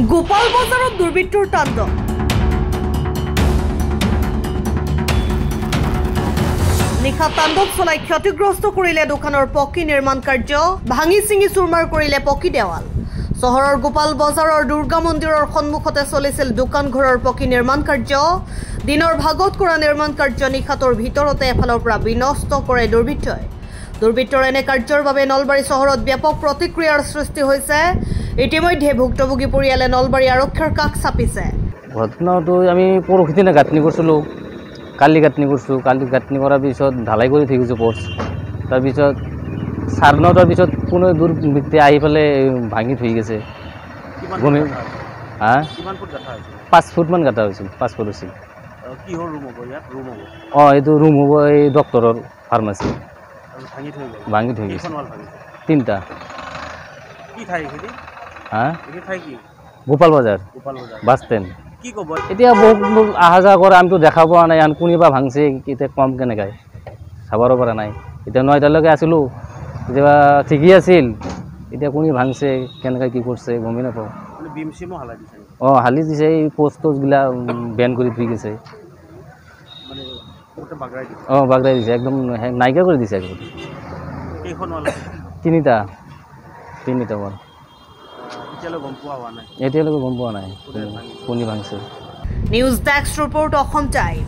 গোপাল বজাৰত দুৰ্বৃত্তৰ তাণ্ডৱ। নিশা তাণ্ডৱ চলাই ক্ষতিগ্ৰস্ত কৰিলে দোকানৰ পকী নিৰ্মাণ কাৰ্য, ভাঙি চিঙি চুৰমাৰ কৰিলে পকী দেৱাল। চহৰৰ গোপাল বজাৰৰ দুৰ্গা মন্দিৰৰ সন্মুখতে চলিছিল দোকান ঘৰৰ পকী নিৰ্মাণ কাৰ্য। দিনৰ ভাগত কৰা নিৰ্মাণ কাৰ্য নিশাটোৰ ভিতৰতে এফালৰ পৰা বিনষ্ট কৰে দুৰ্বৃত্তই। দুৰ্বৃত্তৰ এনে কাৰ্যৰ বাবে নলবাৰী চহৰত ব্যাপক প্ৰতিক্ৰিয়াৰ সৃষ্টি হৈছে। ইতিমধ্যে ভুক্তভোগী পৰিয়ালে নলবাৰী আৰক্ষীৰ কাষ চাপিছে। ঘটনাটো আমি পৰহি দিনা গাঁথনি কৰিছিলোঁ, কালি গাঁথনি কৰিছোঁ। কালি গাঁথনি কৰাৰ পিছত ঢালাই কৰি থৈ গৈছোঁ পষ্ট। তাৰপিছত 9:30টাৰ পিছত কোনো দুৰ্বৃত্তে আহি পেলাই ভাঙি থৈ গৈছে। গমে 5 ফুটমান গাঁথা হৈছিল, 5 ফুট হৈছিল। এইটো ৰুম হ'ব, এই ডক্টৰৰ ফাৰ্মাচী। ভাঙি থৈ গৈছে 3টা। গোপাল বজাৰ বাছ ষ্টেণ্ড। এতিয়া বহুত অহা যোৱা কৰে, আমিতো দেখা পোৱা নাই। আন কোনোবা ভাঙছে এতিয়া কম কেনেকৈ চাবৰ পৰা নাই। এতিয়া 9টালৈকে আছিলোঁ, কেতিয়াবা ঠিকেই আছিল। এতিয়া কোনে ভাঙছে কেনেকৈ কি কৰিছে গমেই নাপাওঁ। হালি দিছে, এই পোষ্টবিলাক বেন কৰি থৈ গৈছে। বাগৰাই দিছে, একদম নাইকিয়া কৰি দিছে। তিনিটা মান। এতিয়ালৈকে গম পোৱা নাই কোনে ভাঙছে। News desk report Assam time.